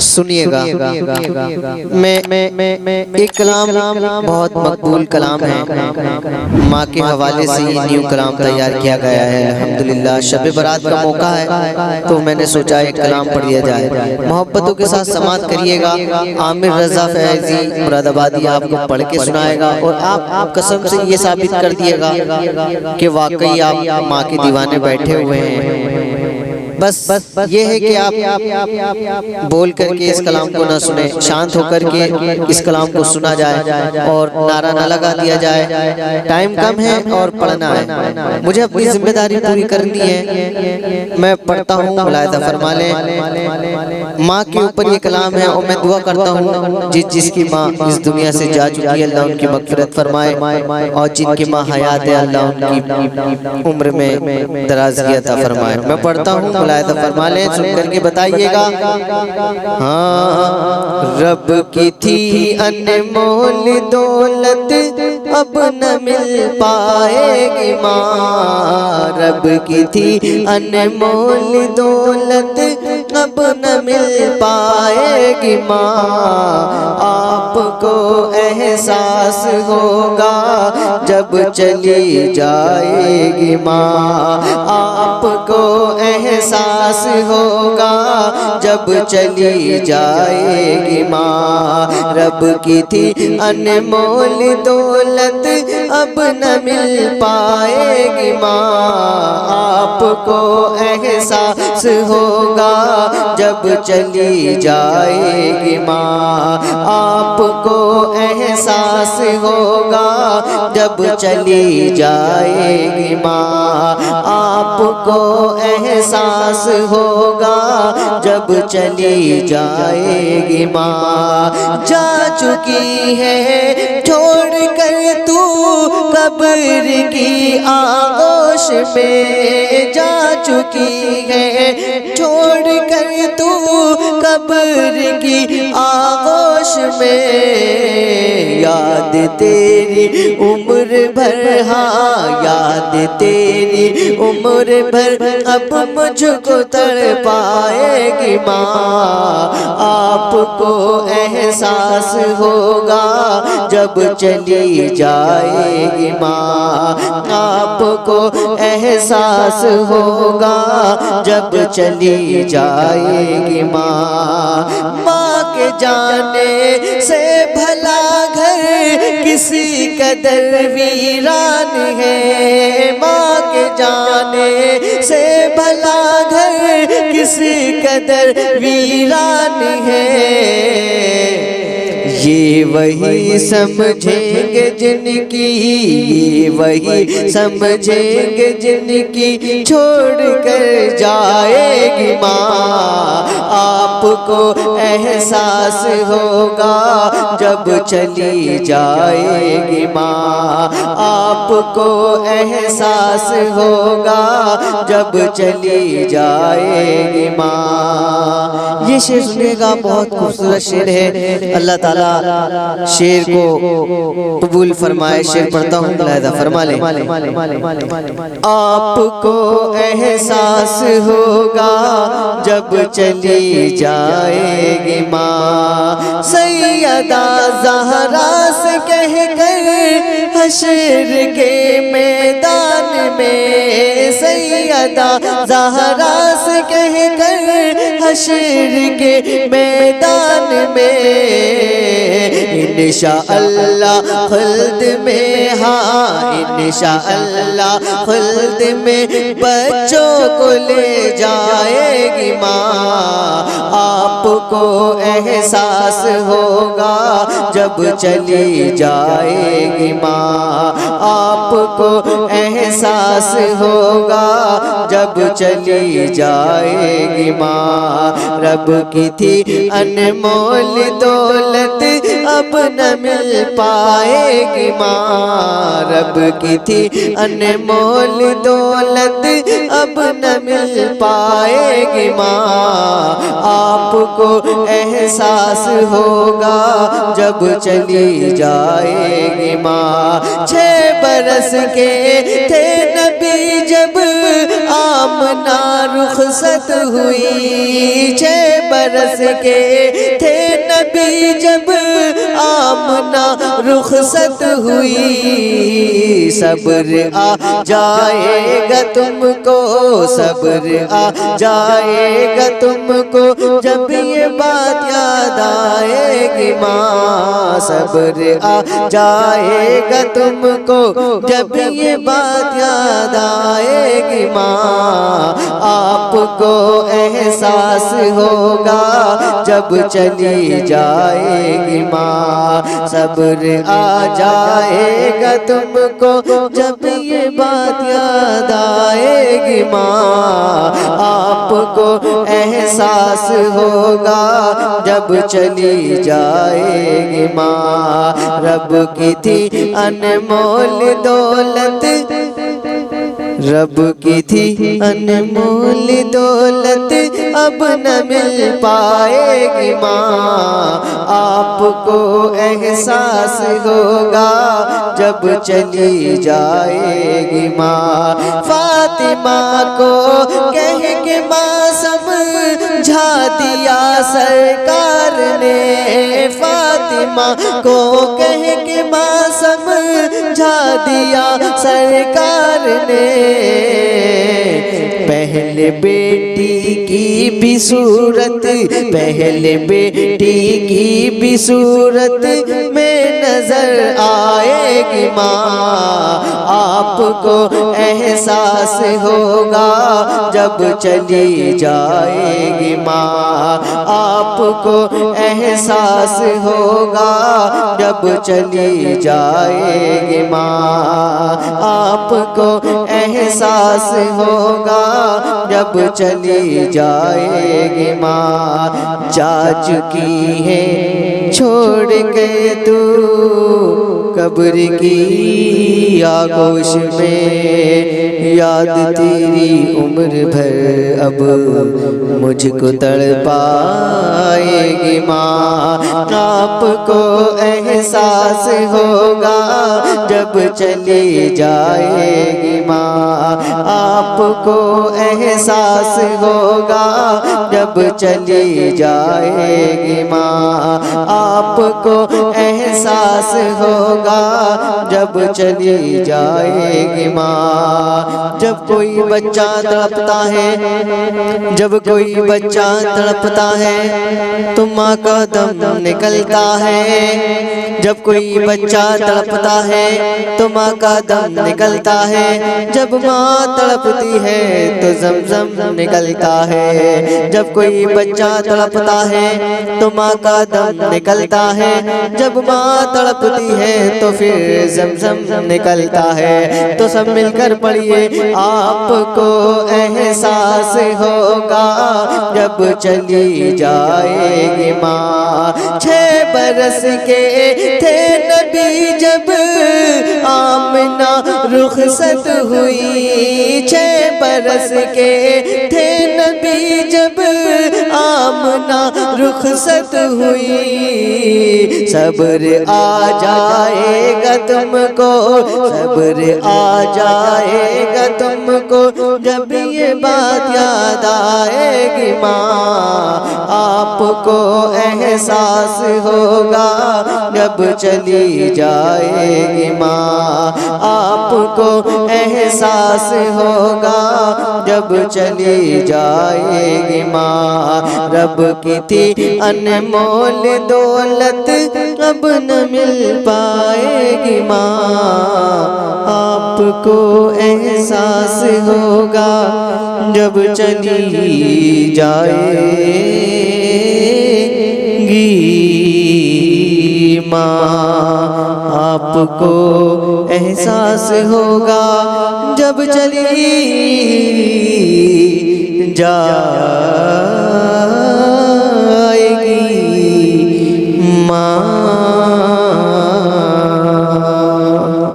سنیے گا، میں ایک کلام بہت مقبول کلام ہے، ماں کے حوالے سے یہ نیو کلام تیار کیا گیا ہے۔ الحمدللہ شب برات کا موقع ہے تو میں نے سوچا ایک کلام پڑھ دیا جائے۔ محبتوں کے ساتھ سماعت کریے گا۔ عامر رضا فیضی مراد آبادی آپ کو پڑھ کے سنائے گا، اور آپ قسم سے یہ ثابت کر دیے گا کہ واقعی آپ ماں کے دیوانے بیٹھے ہوئے ہیں۔ بس یہ ہے کہ آپ بول کر کے اس کلام کو نہ سنیں، شانت ہو کر کے اس کلام کو سنا جائے اور نعرہ نہ لگا دیا جائے۔ ٹائم کم ہے اور پڑھنا ہے، مجھے اپنی ذمہ داری پوری کرنی ہے۔ میں پڑھتا ہوں، ملاحظہ فرما لیں۔ ماں کے اوپر یہ کلام ہے، اور میں دعا کرتا ہوں جس کی ماں اس دنیا سے جا چکی ہے اللہ ان کی مغفرت فرمائے، اور جن کی ماں حیات ہے اللہ ان کی عمر میں درازی عطا فرمائے۔ میں پڑھتا ہوں، ملاحظہ فرما لیں، سن کر کے بتائیے گا۔ ہاں، رب کی تھی انمول دولت اب نہ مل پائے گی ماں، رب کی تھی انمول دولت اب نہ مل پائے گی ماں، آپ کو احساس ہوگا جب چلی جائے گی ماں، آپ کو احساس ہوگا جب چلی جائے گی ماں، رب کی تھی انمول دولت اب نہ مل پائے گی ماں، آپ کو احساس ہوگا جب چلی جائے گی ماں، آپ کو احساس ہوگا جب چلی جائے گی ماں، آپ کو احساس ہوگا جب چلی جائے گی ماں، جا چکی ہے چھوڑ کر تو قبر کی آغوش میں، جا چکی ہے چھوڑ کر تو قبر کی آغوش میں، یاد تیری عمر بھر، ہاں یاد تیری عمر بھر اب مجھ کو تڑپائے گی ماں، آپ کو احساس ہوگا جب چلی جائے گی ماں، آپ کو احساس ہوگا جب چلی جائے گی ماں، ماں کے جانے سے بھلا گھر کسی قدر ویران ہے، ماں کے جانے سے بھلا گھر کسی قدر ویران ہے، یہ وہی سمجھیں گے جن کی، یہ وہی سمجھیں گے جن کی چھوڑ کر جائے گی ماں، آپ کو احساس ہوگا جب چلی جائے گی ماں، آپ کو احساس ہوگا جب چلی جائے گی ماں۔ یہ شعر سنیے گا، بہت خوبصورت شعر ہے، اللہ تعالیٰ شعر کو قبول فرمائے۔ شعر پڑھتا ہوں، ملاحظہ فرما لیں۔ آپ کو احساس ہوگا جب چلی جائے گی ماں، سیدہ زہرا سے کہہ کر حشر کے میدان میں، سیدہ زہرا سے کہہ کر حشر کے میدان میں، انشاءاللہ خلد میں، ہاں انشاءاللہ خلد میں بچوں کو لے جائے گی ماں، آپ کو احساس ہوگا جب چلی جائے گی ماں، آپ کو احساس ہوگا جب چلی جائے گی ماں، رب کی تھی انمول دولت اب نہ مل پائے گی ماں، رب کی تھی انمول دولت اب نہ مل پائے گی ماں، آپ کو احساس ہوگا جب چلی جائے گی ماں، 6 برس کے تھے نبی نبی جب آمنہ رخصت ہوئی، 6 برس کے تھے نبی جب آمنہ رخصت ہوئی، صبر آ جائے گا تم کو، صبر آ جائے گا تم کو جب یہ بات یاد آئے گی ماں، صبر آ جائے گا تم کو جب یہ بات یاد آئے گی ماں، آپ کو احساس ہوگا جب چلی جائے گی ماں، صبر آ جائے گا تم کو جب یہ بات یاد آئے گی ماں، آپ کو احساس ہوگا جب چلی جائے گی ماں، رب کی تھی انمول دولت، رب کی تھی انمول دولت اب نہ مل پائے گی ماں، آپ کو احساس ہوگا جب چلی جائے گی ماں، فاطمہ کو کہہ کے ماں سمجھا دیا سرکار نے، فاطمہ کو کہہ کے ماں سمجھا دیا سرکار نے، پہلے بیٹی کی بھی صورت، پہلے بیٹی کی بھی صورت میں نظر آئے گی ماں، آپ کو احساس ہوگا جب چلی جائے گی ماں، آپ کو احساس ہوگا جب چلی جائے گی ماں، آپ کو احساس ہوگا جب چلی جائے گی ماں، جا چکی ہے چھوڑ کے تو قبر کی آغوش میں، یاد تیری عمر بھر اب مجھ کو تڑپائے گی ماں، آپ کو احساس ہوگا جب چلی جائے گی ماں، آپ کو احساس ہوگا جب چلی جائے گی ماں، آپ کو احساس ہوگا جب چلی جائے گی ماں، جب کوئی بچہ تڑپتا ہے، جب کوئی بچہ تڑپتا ہے تو ماں کا دم نکلتا ہے، جب کوئی بچہ تڑپتا ہے تو ماں کا دم نکلتا ہے، جب ماں تڑپتی ہے تو زمزم نکلتا ہے، جب کوئی بچہ تڑپتا ہے تو ماں کا دم نکلتا ہے، جب ماں تڑپتی ہے تو پھر زمزم نکلتا ہے، تو سب مل کر پڑھیے، آپ کو احساس ہوگا جب چلی جائے گی ماں، 6 برس کے تھے نبی جب آمنہ رخصت ہوئی، 6 برس کے تھے نبی جب آمنہ رخصت ہوئی، صبر آ جائے گا تم کو، صبر آ جائے گا تم کو جب یہ بات یاد آئے گی ماں، آپ کو احساس ہوگا جب چلی جائے گی ماں، آپ کو احساس ہوگا جب چلی جائے گی ماں، رب کی تھی انمول دولت اب نہ مل پائے گی ماں، آپ کو احساس ہوگا جب چلی جائے گی ماں، آپ کو احساس ہوگا جب چلی جائے گی ماں۔